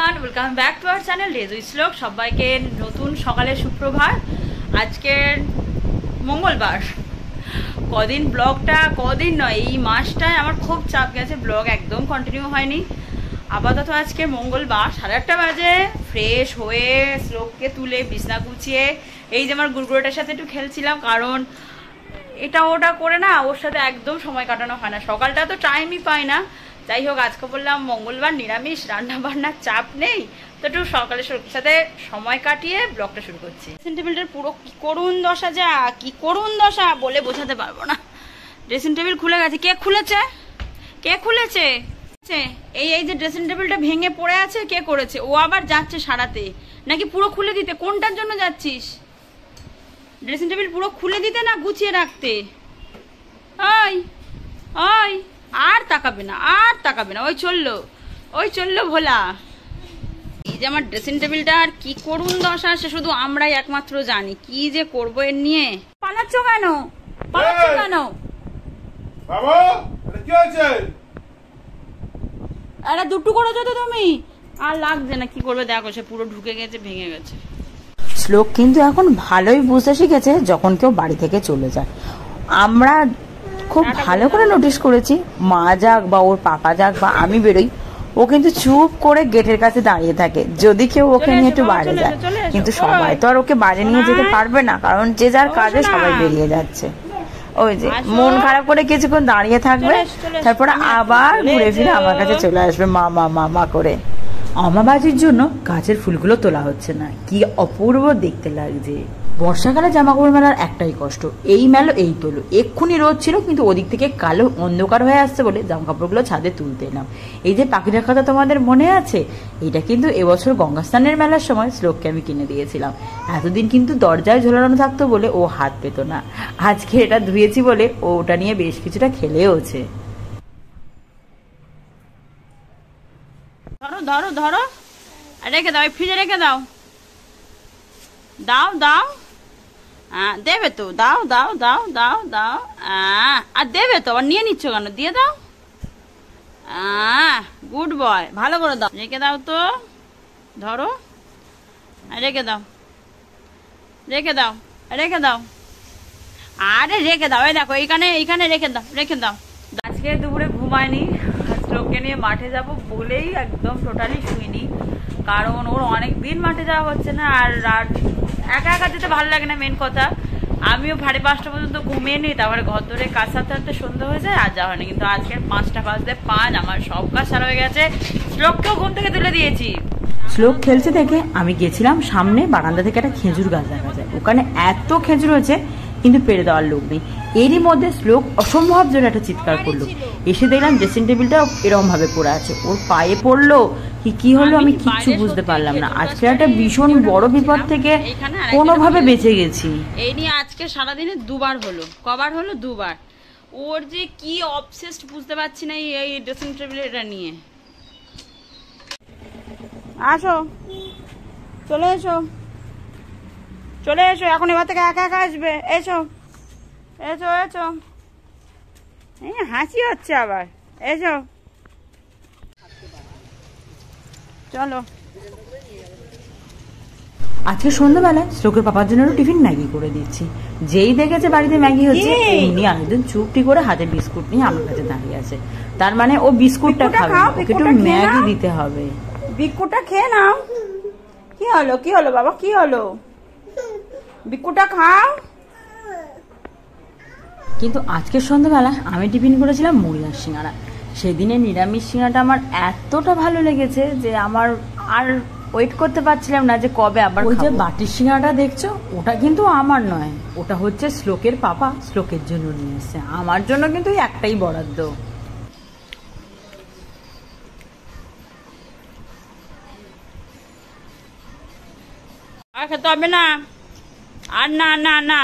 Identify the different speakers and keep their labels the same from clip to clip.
Speaker 1: Everyone, welcome back to our channel days with শ্লোক। সবাইকে নতুন সকালে সুপ্রভাত। আজকের মঙ্গলবার। কদিন ব্লগটা কদিন নয়, এই মাসটায় আমার খুব চাপ গেছে, ব্লগ একদম কন্টিনিউ হয়নি। আপাতত আজকে মঙ্গলবার 8:30 বাজে ফ্রেশ হয়ে শ্লোককে তুলে বিছনা গুছিয়ে এই যে আমার গুড়গুড়োটার সাথে একটু খেলছিলাম, কারণ এটা ওটা করে না ওর সাথে একদম সময় কাটানো হয় না, সকালটা তো টাইমই পাই না। যাই হোক, আজকে বললাম মঙ্গলবার, নিরামিষ, রান্না বান্নার চাপ নেই, তো একটু সকালে সাথে সময় কাটিয়ে ব্লগটা শুরু করছি। ড্রেসিং টেবিলটার পুরো কি করুন দশা, যা কি করুন দশা বলে বোঝাতে পারবো না। ড্রেসিং টেবিল খুলে গেছে। কে খুলেছে? কে খুলেছে? এই যে ড্রেসিং টেবিলটা ভেঙে পড়ে আছে, কে করেছে? ও আবার যাচ্ছে সারাতে নাকি পুরো খুলে দিতে? কোনটার জন্য যাচ্ছিস? ড্রেসিং টেবিল পুরো খুলে দিতে না গুছিয়ে রাখতে? ওই ওই আর তাকাবে না, আর তাকাবে না। ওই চললো ভোলা। এই যে আমার ড্রেসিং টেবিলটা আর কি করুন দশা, সে শুধু আমরাই একমাত্র জানি। কি যে করবো এর নিয়ে। পালাচ্ছ কেন?
Speaker 2: বাবা, কি হয়েছে?
Speaker 1: আরে দুটু করেছো তো তুমি, আর লাগছে না। কি করবে দেখো, সে পুরো ঢুকে গেছে, ভেঙে গেছে।
Speaker 3: শ্লোক কিন্তু এখন ভালোই বুঝতে শিখেছে যখন কেউ বাড়ি থেকে চলে যায়। আমরা খুব ভালো করে নোটিস করেছি, মা যাক বা ওর পাপা যাক বা আমি বেরোই, ও কিন্তু চুপ করে গেটের কাছে দাঁড়িয়ে থাকে যদি কেউ ওকে নিয়ে একটু বাইরে যায়। কিন্তু সবাই তো আর ওকে বাইরে নিয়ে যেতে পারবে না, কারণ যে যার কাজে সবাই বেরিয়ে যাচ্ছে। ওই যে মন খারাপ করে কিছুক্ষণ দাঁড়িয়ে থাকবে, তারপরে আবার ঘুরে ফিরে আমার কাছে চলে আসবে মা মা মা মা করে। অমাবাজির জন্য গাছের ফুলগুলো তোলা হচ্ছে না, কি অপূর্ব দেখতে লাগছে। বর্ষাকালে জামা কাপড় মেলার একটাই কষ্ট, এই মেলো এই তোলো। এক্ষুনি রোদ ছিল, কিন্তু ওদিক থেকে কালো অন্ধকার হয়ে আসছে বলে জামা কাপড়গুলো ছাদে তুলতে এলাম। এই যে পাখিটার কথা তোমাদের মনে আছে? এটা কিন্তু এবছর গঙ্গাস্নানের মেলার সময় শ্লোককে আমি কিনে দিয়েছিলাম। এতদিন কিন্তু দরজায় ঝোলানো থাকতো বলে ও হাত পেত না। আজকে এটা ধুয়েছি বলে ও ওটা নিয়ে বেশ কিছুটা খেলেওছে।
Speaker 1: ধরো ধরো ধরো, রেখে দাও, ফ্রিজে রেখে দাও। দাও দাও, দেবে তো, দাও দাও দাও দাও দাও। আর দেবে তো, আবার নিয়ে নিচ্ছ কেন? দিয়ে দাও। গুড বয়, ভালো করে দাও। রেখে দাও তো, ধরো, রেখে দাও, রেখে দাও, রেখে দাও। আরে রেখে দাও, এই দেখো এইখানে রেখে দাও, রেখে দাও। আজকে দুপুরে ঘুমায়নি, শ্লোককে নিয়ে মাঠে যাব বলেই একদম টোটালি শুইনি, কারণ ওর অনেক দিন মাঠে যাওয়া হচ্ছে না। আর একা একা যেতে ভালো লাগে না, মেন কথা। আমিও 5:30 পর্যন্ত ঘুমিয়ে নিই, তারপরে ঘর ধরে কাজ সারতে সারতে সন্ধ্যা হয়ে যায়, আর যাওয়া হয়নি। কিন্তু আজকে 5টা বাজতে 5 আমার সব কাজ সারা হয়ে গেছে। শ্লোককেও ঘুম থেকে তুলে দিয়েছি।
Speaker 3: শ্লোক খেলছে দেখে আমি গেছিলাম সামনে বারান্দা থেকে একটা খেজুর গাছ দেখা যায়, ওখানে এত খেজুর হয়েছে কিন্তু পেরে দেওয়ার লোক নেই। এরই মধ্যে শ্লোক অসম্ভব জোরে একটা চিৎকার করলো। এসে দেখলাম ড্রেসিং টেবিলটা এরকম ভাবে পড়ে আছে, ওর পায়ে পড়লো কি হলো আমি কিচ্ছু বুঝতে পারলাম না। আজকে একটা ভীষণ বড় বিপদ থেকে কোনোভাবে বেঁচে গেছি।
Speaker 1: এই নিয়ে আজকে সারাদিনে দুবার হলো। কবার হলো? দুবার। ওর যে কি অবসেসড বুঝতে পারছি না এই ড্রেসিং টেবিল এটা নিয়ে। আসো, চলে এসো, চলে এসো, এখন এবার থেকে একা একা আসবে। এসো এসো এসো, হাসি হচ্ছে আবার। এসো, চলো।
Speaker 3: আজকে সন্ধ্যাবেলায় শ্লোকের পাপার জন্য টিফিন ম্যাগি করে দিচ্ছি। যেই দেখেছে বাড়িতে ম্যাগি হচ্ছে, এমনি আরেকজন চুপটি করে হাতে বিস্কুট নিয়ে আমার কাছে দাঁড়িয়ে আছে। তার মানে ও বিস্কুটটা খাবে, ওকে একটু ম্যাগি দিতে হবে।
Speaker 1: বিস্কুটটা খেয়ে নাও। কি হলো, কি হলো বাবা, কি হলো? বিস্কুটটা খাও।
Speaker 3: কিন্তু আজকের সন্ধ্যাবেলা আমি টিফিন করেছিলাম মুড়ি আর সিঙ্গাড়া। সেদিনে নিরামিষ সিঙ্গাড়াটা আমার এতটা ভালো লেগেছে যে আমার আর ওয়েট করতে পারছিলাম না যে কবে আবার। ওই যে বাটির সিঙ্গাড়াটা দেখছো, ওটা কিন্তু আমার নয়, ওটা হচ্ছে শ্লোকের পাপা শ্লোকের জন্য নিয়ে এসছে। আমার জন্য কিন্তু একটাই বরাদ্দ।
Speaker 1: আর খেতে হবে না, আর না না না,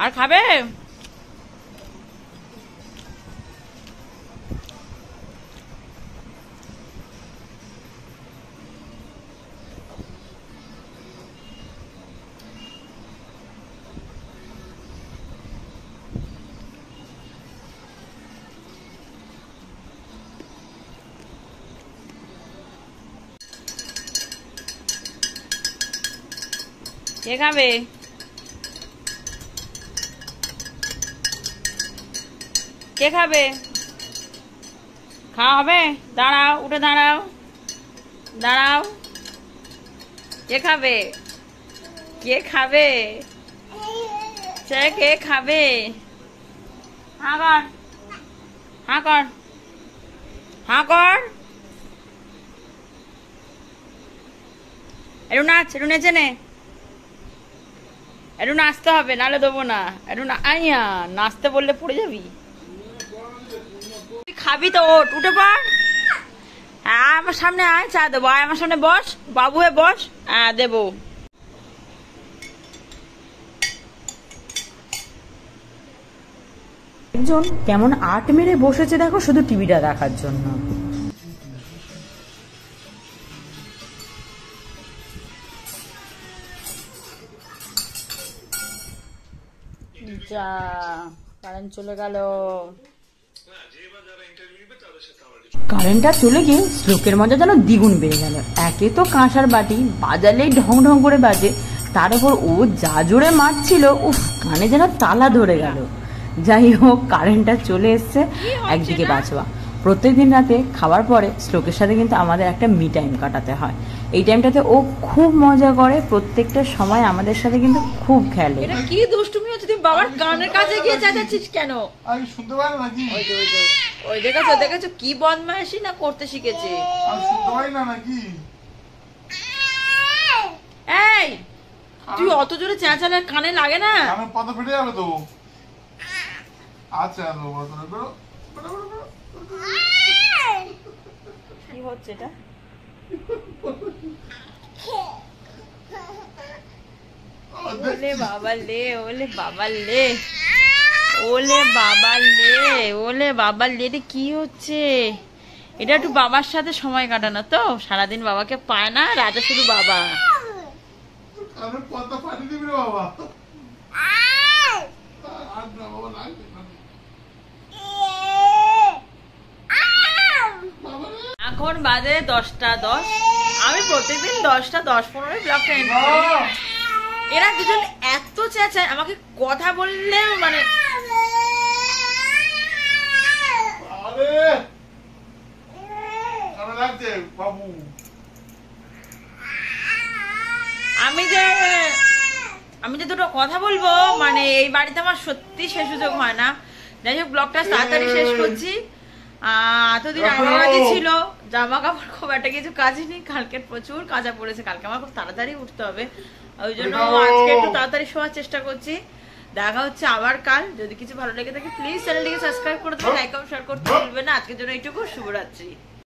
Speaker 1: আর খাবে? কে খাবে? কে খাবে? খাওয়া হবে? দাঁড়াও, উঠে দাঁড়াও, দাঁড়াও। কে খাবে? কে খাবে? কে খাবে? হাঁ কর, হাঁ কর, হাঁ কর। একটু নাচ, একটু নেচে নে, একটু নাচতে হবে, নাহলে দেবো না। একটু আইয়া নাচতে বললে পড়ে যাবি। তুই খাবি তো, ওঠ, উঠে পড়। হ্যাঁ, আমার সামনে আয়, চা দেবো। আয় আমার সামনে বস, বাবু হয়ে বস। হ্যাঁ, দেবো।
Speaker 3: একজন কেমন আট মেরে বসেছে দেখো শুধু টিভিটা দেখার জন্য।
Speaker 1: যা, কারেন্ট চলে গেল।
Speaker 3: কারেন্টটা চলে গিয়ে শ্লোকের মজা যেন দ্বিগুণ বেড়ে গেল। একে তো কাঁসার বাটি বাজালেই ঢং ঢং করে বাজে, তার উপর ও যা জোরে মারছিল, উফ, কানে যেন তালা ধরে গেল। যাই হোক, কারেন্টটা চলে এসছে, একদিকে বাঁচবা। প্রত্যেকদিন রাতে খাওয়ার পরে শ্লোকের সাথে কিন্তু আমাদের একটা মি টাইম কাটাতে হয়। এই টাইমটাতে ও খুব মজা করে, প্রত্যেকটা সময় আমাদের সাথে কিন্তু খুব খেলে।
Speaker 1: এটা কি দুষ্টুমি হচ্ছে? তুই বাবার কানের কাছে গিয়ে চেঁচাচ্ছিস কেন?
Speaker 2: আমি শুনতে পাই না নাকি?
Speaker 1: ওই দেখেছো, দেখেছো কি বদমাইশি না করতে শিখেছে।
Speaker 2: আমি শুনতে পাই না নাকি?
Speaker 1: এই, তুই অত জোরে চেঁচালে কানে লাগে না?
Speaker 2: আমার পাতা ফেটে যাবে তো। আচ্ছা, বেরো।
Speaker 1: কি হচ্ছে এটা? ওলে বাবা লে, ওলে বাবা লে, ওলে বাবা লে, ওলে বাবা লে। এটা কি হচ্ছে? এটা একটু বাবার সাথে সময় কাটানো তো, সারাদিন বাবাকে পায় না, রাতে শুধু বাবা।
Speaker 2: আমি পাতা ফাটি দিবি রে বাবা। আর না বাবা, লাগবে না।
Speaker 1: এখন বাজে 10টা 10। আমি প্রতিদিন 10টা 10-15 ব্লগটা এন্ড করি। এরা দুজন এত চেঁচায়, আমাকে কথা বললেও মানে
Speaker 2: আরে কেমন লাগছে বাবু?
Speaker 1: আমি যে দুটো কথা বলবো, মানে এই বাড়িতে আমার সত্যি সে সুযোগ হয় না। যাই হোক, ব্লগটা তাড়াতাড়ি শেষ করছি। এতদিন আগে ছিল, জামা কাপড় খুব একটা কিছু কাজই নেই, কালকে প্রচুর কাজা পড়েছে। কালকে আমার খুব তাড়াতাড়ি উঠতে হবে, ওই জন্য আজকে একটু তাড়াতাড়ি শোয়ার চেষ্টা করছি। দেখা হচ্ছে আবার কাল। যদি কিছু ভালো লেগে থাকে প্লিজ চ্যানেলটিকে সাবস্ক্রাইব করে দেবেন, লাইক কমেন্ট শেয়ার করতে ভুলবেন না। আজকের জন্য এইটুকু, শুভরাত্রি।